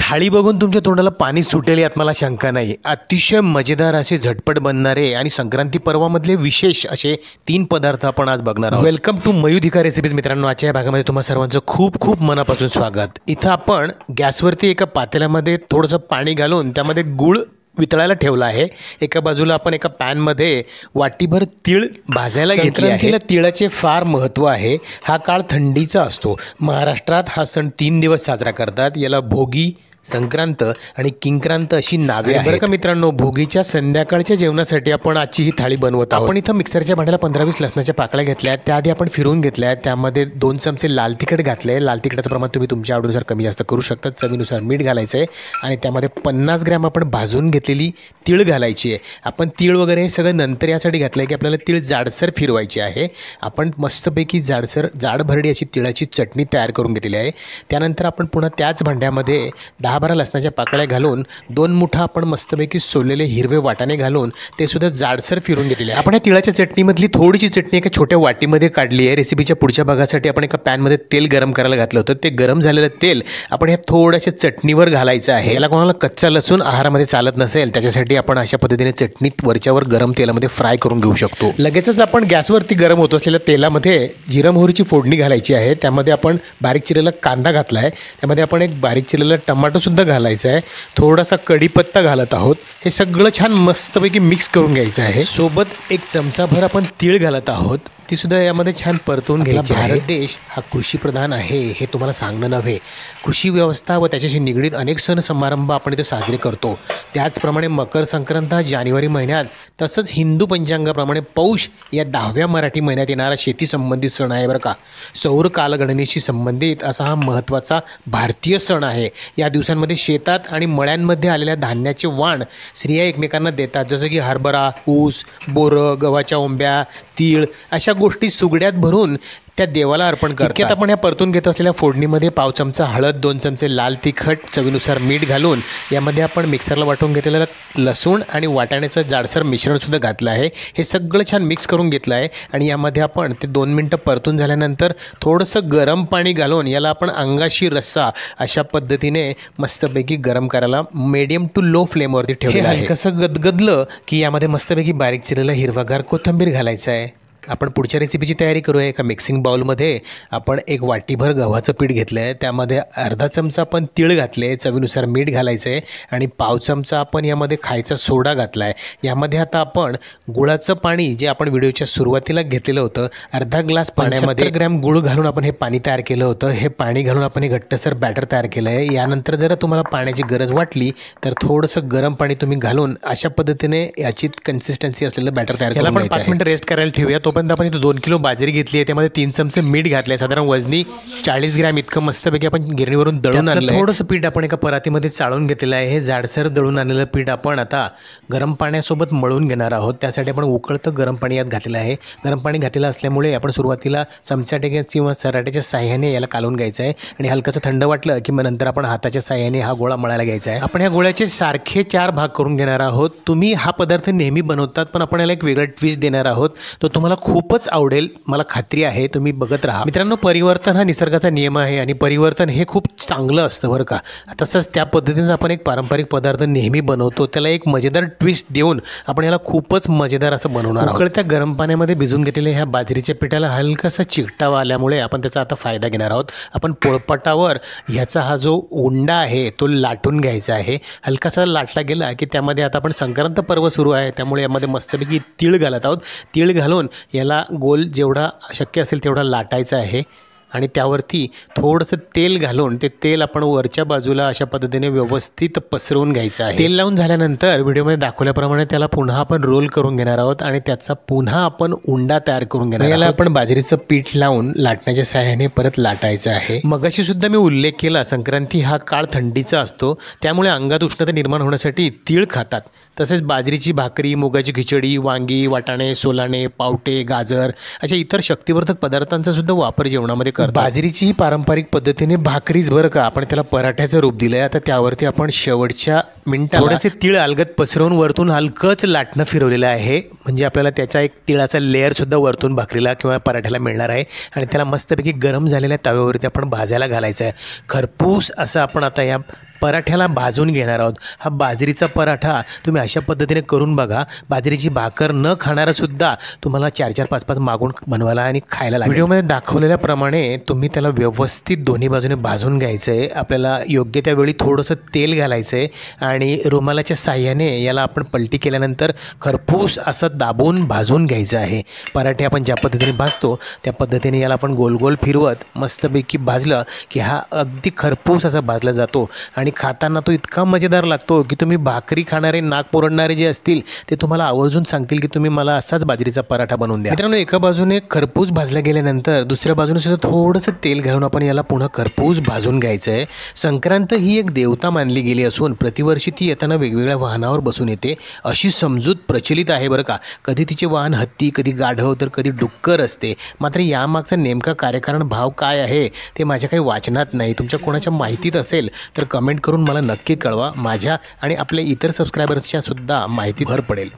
थाळी बघून तुमच्या तोंडाला पाणी सुटेल यात मला शंका नाही। अतिशय मजेदार असे झटपट बनणारे आणि संक्रांती पर्वामधले विशेष असे 3 पदार्थ आपण आज बघणार आहोत। वेलकम टू मयूधिका रेसिपीज मित्रांनो। आजच्या या भागामध्ये तुम्हा सर्वांचं खूप खूप मनापासून स्वागत। इथं आपण गॅसवरती एका पातेल्यामध्ये थोडंसं पाणी घालून त्यामध्ये गूळ वितळायला ठेवला आहे। एका बाजूला आपण एका पॅन मध्ये वाटीभर तीळ भाजायला घेतले आहे। संक्रांतीला तिळाचे फार महत्त्व आहे। हा काळ थंडीचा असतो। महाराष्ट्रात हा सण 3 दिवस साजरा करतात। याला भोगी, संक्रांत आणि किंक्रांत अशी नावे आहेत। बरं का मित्रांनो, भोगीच्या संध्याकाळच्या जेवणासाठी आपण आजची ही थाळी बनवत आहोत। आपण इथं मिक्सरच्या भांड्याला 15-20 लसणाच्या पाकळ्या घेतल्या। त्याआधी आपण फिरवून घेतल्या। त्यामध्ये 2 चमचे लाल तिखट घातले। लाल तिखटाचं प्रमाण तुम्ही तुमच्या आवडीनुसार कमी जास्त करू शकता। चवीनुसार मीठ घालायचं आहे आणि त्यामध्ये 50 ग्रॅम आपण भाजून घेतलेली तीळ घालायची आहे। आपण तीळ वगैरे हे सगळं नंतर यासाठी घातलं आहे की आपल्याला तीळ जाडसर फिरवायची आहे। आपण मस्तपैकी जाडभरडी अशी तिळाची चटणी तयार करून घेतलेली आहे। त्यानंतर आपण पुन्हा त्याच भांड्यामध्ये 10-12 लसणाच्या पाकळ्या घालून 2 मुठा आपण मस्तपैकी सोललेले हिरवे वाटाणे घालून ते सुद्धा जाडसर फिरून घेतलेले आहे। आपण या तिळाच्या चटणीमधली थोडीशी चटणी एका छोट्या वाटीमध्ये काढली आहे। रेसिपीच्या पुढच्या भागासाठी आपण एका पॅनमध्ये तेल गरम करायला घातलं होतं। ते गरम झालेलं तेल आपण या थोड्याशा चटणीवर घालायचं आहे। याला कोणाला कच्चा लसूण आहारामध्ये चालत नसेल त्याच्यासाठी आपण अशा पद्धतीने चटणी वरच्यावर गरम तेलामध्ये फ्राय करून घेऊ शकतो। लगेचच आपण गॅसवरती गरम होत असलेल्या तेलामध्ये जिरा मोहरीची फोडणी घालायची आहे। त्यामध्ये आपण बारीक चिरलेला कांदा घातला आहे। त्यामध्ये आपण एक बारीक चिरलेला टमाटो सुद्धा घालायचा आहे। थोडासा कढीपत्ता घालत आहोत। हे सगळं छान मस्तपैकी मिक्स करून घ्यायचं आहे। सोबत 1 चमचाभर आपण तीळ घालत आहोत। ती सुद्धा यामध्ये छान परतून घ्यायची आहे। भारत देश हा कृषीप्रधान आहे हे तुम्हाला सांगणं नव्हे। कृषी व्यवस्था व त्याच्याशी निगडीत अनेक सण समारंभ आपण इथे साजरे करतो। त्याचप्रमाणे मकर संक्रांत हा जानेवारी महिन्यात, तसंच हिंदू पंचांगाप्रमाणे पौष या 10व्या मराठी महिन्यात येणारा शेती संबंधित सण आहे बरं का। सौर कालगणनेशी संबंधित असा हा महत्त्वाचा भारतीय सण आहे। या दिवसांमध्ये शेतात आणि मळ्यांमध्ये आलेल्या धान्याचे वाण स्त्रिया एकमेकांना देतात। जसं की हरभरा, ऊस, बोरं, गव्हाच्या ओंब्या, तीळ अशा गोष्टी सुगड्यात भरून त्या देवाला अर्पण करतात। आपण या परतून घेत असलेल्या फोडणीमध्ये 1/2 चमचा हळद, 2 चमचे लाल तिखट, चवीनुसार मीठ घालून यामध्ये आपण मिक्सरला वाटून घेतलेलं लसूण आणि वाटाण्याचं जाडसर मिश्रणसुद्धा घातलं आहे। हे सगळं छान मिक्स करून घेतलं आहे आणि यामध्ये आपण ते 2 मिनटं परतून झाल्यानंतर थोडंसं गरम पाणी घालून याला आपण अंगाशी रस्सा अशा पद्धतीने मस्तपैकी गरम करायला मीडियम टू लो फ्लेमवरती ठेवलेलं आहे। कसं गदगदलं की यामध्ये मस्तपैकी बारीक चिरलेला हिरवागार कोथिंबीर घालायचं आहे। आपण पुढच्या रेसिपीची तयारी करूया। एका मिक्सिंग बाउलमध्ये आपण 1 वाटीभर गव्हाचं पीठ घेतलं आहे। त्यामध्ये अर्धा चमचा आपण तीळ घातले, चवीनुसार मीठ घालायचं आहे आणि 1/2 चमचा आपण यामध्ये खायचा सोडा घातला आहे। यामध्ये आता आपण गुळाचं पाणी जे आपण व्हिडिओच्या सुरुवातीला घेतलेलं होतं, अर्धा ग्लास पाण्यामध्ये 75 ग्रॅम गुळ घालून आपण हे पाणी तयार केलं होतं। हे पाणी घालून आपण हे घट्टसर बॅटर तयार केलं आहे। यानंतर जर तुम्हाला पाण्याची गरज वाटली तर थोडंसं गरम पाणी तुम्ही घालून अशा पद्धतीने याची कन्सिस्टन्सी असलेलं बॅटर तयार करून आपण 5 मिनिटं रेस्ट करायला ठेवूया। पण आपण इथं 2 किलो बाजरी घेतली आहे। त्यामध्ये 3 चमचे मीठ घातले, साधारण वजनी 40 ग्रॅम इतकं मस्तपैकी आपण गिरणीवरून दळून आणलं। थोडंसं पीठ आपण एका परातीमध्ये चाळून घेतलेलं आहे। हे जाडसर दळून आणलेलं पीठ आपण आता गरम पाण्यासोबत मळून घेणार आहोत। त्यासाठी आपण उकळतं गरम पाणी यात घातलेलं आहे। गरम पाणी घातलेलं असल्यामुळे आपण सुरुवातीला चमचाटे किंवा सराट्याच्या साह्याने याला कालवून घ्यायचं आहे आणि हलकंसं थंड वाटलं की मग नंतर आपण हाताच्या साह्याने हा गोळा मळायला घ्यायचा आहे। आपण ह्या गोळ्याचे सारखे 4 भाग करून घेणार आहोत। तुम्ही हा पदार्थ नेहमी बनवतात, पण आपण याला एक वेगळा ट्विस्ट देणार आहोत। तो तुम्हाला खूपच आवडेल, मला खात्री आहे। तुम्ही बघत राहा मित्रांनो। परिवर्तन हा निसर्गाचा नियम आहे आणि परिवर्तन हे खूप चांगलं असतं बरं का। तसंच त्या पद्धतीने आपण एक पारंपरिक पदार्थ नेहमी बनवतो, त्याला एक मजेदार ट्विस्ट देऊन आपण याला खूपच मजेदार असं बनवणार आहोत। उकळत्या गरम पाण्यामध्ये भिजून घेतलेल्या ह्या बाजरीच्या पिठाला हलकासा चिकटावा आल्यामुळे आपण त्याचा आता फायदा घेणार आहोत। आपण पोळपाटावर ह्याचा हा जो उंडा आहे तो लाटून घ्यायचा आहे। हलकासा लाटला गेला की त्यामध्ये आता आपण संक्रांत पर्व सुरू आहे त्यामुळे यामध्ये मस्तपैकी तीळ घालत आहोत। तीळ घालून याला गोल जेवढा शक्य असेल तेवढा लाटायचा आहे आणि त्यावरती थोडंसं तेल घालून ते तेल आपण वरच्या बाजूला अशा पद्धतीने व्यवस्थित पसरवून घ्यायचं आहे। तेल लावून झाल्यानंतर व्हिडिओमध्ये दाखवल्याप्रमाणे त्याला पुन्हा आपण रोल करून घेणार आहोत आणि त्याचा पुन्हा आपण उंडा तयार करून घेणार आहोत। याला आपण बाजरीचं पीठ लावून लाटण्याच्या सहाय्याने परत लाटायचं आहे। मगाशी सुद्धा मी उल्लेख केला, संक्रांती हा काळ थंडीचा असतो त्यामुळे अंगात उष्णता निर्माण होण्यासाठी तीळ खातात। तसेच बाजरीची भाकरी, मुगाची खिचडी, वांगी, वाटाणे, सोलाणे, पावटे, गाजर अशा इतर शक्तिवर्धक पदार्थांचा सुद्धा वापर जेवणामध्ये करतात। बाजरीची पारंपरिक पद्धतीने भाकरीच बरं का, आपण त्याला पराठ्याचं रूप दिलंय। आता त्यावरती आपण शेवटच्या मिनिटाला थोडेसे तीळ अलगद पसरवून वरतून हलकंच लाटणं फिरवलेलं आहे, म्हणजे आपल्याला त्याचा एक तिळाचा लेअर सुद्धा वरतून भाकरीला किंवा पराठ्याला मिळणार आहे आणि त्याला मस्तपैकी गरम झालेल्या तव्यावरती आपण भाजायला घालायचं आहे। खरपूस असं आपण आता या पराठ्याला भाजून घेणार आहोत। हा बाजरीचा पराठा तुम्ही अशा पद्धतीने करून बघा, बाजरीची भाकर न खाणारंसुद्धा तुम्हाला 4-4 5-5 मागून बनवायला आणि खायला लागेल। व्हिडिओमध्ये दाखवलेल्याप्रमाणे तुम्ही त्याला व्यवस्थित दोन्ही बाजूने भाजून घ्यायचं आहे। आपल्याला योग्य त्यावेळी थोडंसं तेल घालायचं आहे आणि रुमालाच्या साह्याने याला आपण पलटी केल्यानंतर खरपूस असं दाबून भाजून घ्यायचं आहे। पराठे आपण ज्या पद्धतीने भाजतो त्या पद्धतीने याला आपण गोल गोल फिरवत मस्तपैकी भाजलं की हा अगदी खरपूस असा भाजला जातो आणि खाताना तो इतका मजेदार लागतो की तुम्ही भाकरी खाणारे नाक पुरडणारे जे असतील ते तुम्हाला आवर्जून सांगतील की तुम्ही मला असाच बाजरीचा पराठा बनवून द्या। मित्रांनो, एका बाजूने खरपूस भाजला गेल्यानंतर दुसऱ्या बाजूने सुद्धा थोडंसं तेल घालून आपण याला पुन्हा खरपूस भाजून घ्यायचं आहे। संक्रांत ही एक देवता मानली गेली असून प्रतिवर्षी ती येताना वेगवेगळ्या वाहनावर बसून येते अशी समजूत प्रचलित आहे बरं का। कधी तिचे वाहन हत्ती, कधी गाढव, तर कधी डुक्कर असते। मात्र यामागचा नेमका कार्यकारण भाव काय आहे ते माझ्या काही वाचनात नाही। तुमच्या कोणाच्या माहितीत असेल तर कमेंट करून मला नक्की कळवा। माझ्या आणि आपल्या इतर सबस्क्रायबर्सच्या सुद्धा माहिती भर पडेल।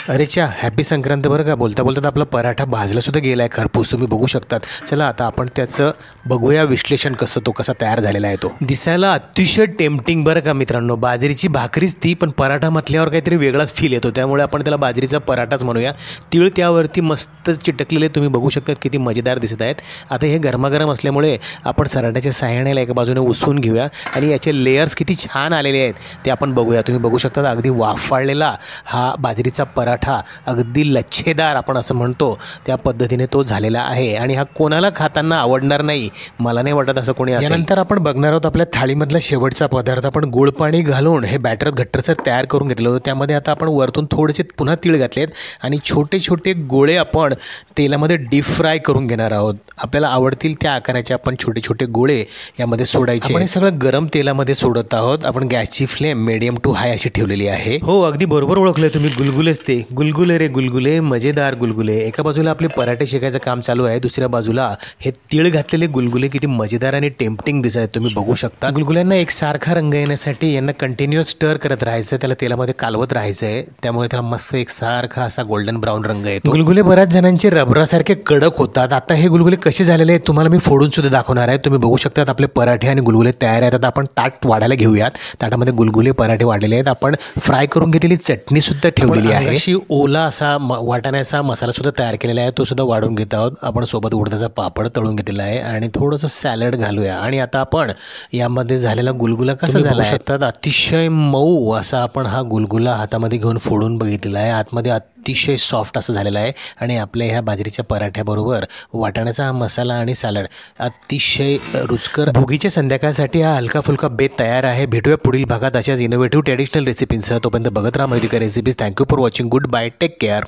अरे च्या, हॅपी संक्रांत बरं का। बोलता बोलता आपला पराठा भाजलासुद्धा गेला आहे खरपूस, तुम्ही बघू शकतात। चला आता आपण त्याचं बघूया विश्लेषण कसं, तो कसा तयार झालेला आहे। तो दिसायला अतिशय टेम्पटिंग बरं का मित्रांनो। बाजरीची भाकरीच ती, पण पराठा म्हटल्यावर काहीतरी वेगळाच फील येतो, त्यामुळे आपण त्याला बाजरीचा पराठाच म्हणूया। तीळ त्यावरती मस्त चिटकलेले तुम्ही बघू शकतात, किती मजेदार दिसत आहेत। आता हे गरमागरम असल्यामुळे आपण सराट्याच्या साह्याने एका बाजूने उसवून घेऊया आणि याचे लेयर्स किती छान आलेले आहेत ते आपण बघूया। तुम्ही बघू शकता अगदी वाफाळलेला हा बाजरीचा पराठा अगदी लच्छेदार आपण असं म्हणतो त्या पद्धतीने तो झालेला आहे आणि हा कोणाला खाताना आवडणार नाही, मला नाही वाटत असं कोणी असेल। यानंतर आपण बघणार आहोत आपल्या थाळीमधला शेवटचा पदार्थ। आपण गुळ पाणी घालून हे बॅटर घट्टसर तयार करून घेतलं होतं। त्यामध्ये आता आपण वरतून थोडेसे पुन्हा तीळ घातलेत आणि छोटे छोटे गोळे आपण तेलामध्ये डीप फ्राय करून घेणार आहोत। आपल्याला आवडतील त्या आकाराचे आपण छोटे छोटे गोळे यामध्ये सोडायचे। आपण हे सगळं गरम तेलामध्ये सोडत आहोत। आपण गॅसची फ्लेम मीडियम टू हाय अशी ठेवलेली आहे। हो, अगदी बरोबर ओळखले तुम्ही, गुलगुलेच ते गुलगुले रे गुलगुले, मजेदार गुलगुले। एका बाजूला आपले पराठे शेकायचं काम चालू आहे, दुसऱ्या बाजूला हे तीळ घातलेले गुलगुले किती मजेदार आणि टेम्पटिंग दिसत आहेत, तुम्ही बघू शकता। गुलगुल्यांना एक सारखा रंग येण्यासाठी यांना कंटिन्युअस स्टर करत राहायचं, त्याला तेलामध्ये कालवत राहायचं आहे, त्यामुळे त्याला मस्त एक सारखा असा गोल्डन ब्राऊन रंग येतो। गुलगुले बऱ्याच जणांचे रबरासारखे कडक होतात। आता हे गुलगुले कसे झालेले आहेत तुम्हाला मी फोडून सुद्धा दाखवणार आहे। तुम्ही बघू शकता आपले पराठे आणि गुलगुले तयार आहेत। आता आपण ताट वाढायला घेऊयात। ताटामध्ये गुलगुले पराठे वाढलेले आहेत। आपण फ्राय करून घेतलेली चटणी सुद्धा ठेवलेली आहे। अशी ओला असा वाटाण्याचा मसाला सुद्धा तयार केलेला आहे, तो सुद्धा वाढून घेत आहोत। आपण सोबत उडदाचा पापड तळून घेतलेला आहे आणि थोडंसं सॅलड घालूया आणि आता आपण यामध्ये झालेला गुलगुला कसा झाला शकतात, अतिशय मऊ असा आपण हा गुलगुला हातामध्ये घेऊन फोडून बघितलेला आहे। आतमध्ये अतिशय सॉफ्ट असं झालेलं आहे आणि आपल्या ह्या बाजरीच्या पराठ्याबरोबर वाटाण्याचा हा मसाला आणि सॅलड अतिशय रुचकर। भोगीच्या संध्याकाळसाठी हा हलका फुलका बेत तयार आहे। भेटूया पुढील भागात अशाच इनोव्हेटिव्ह ट्रॅडिशनल रेसिपींसह। तोपर्यंत बघत राहा मयूदिका recipes. Thank you for watching. Goodbye, take care.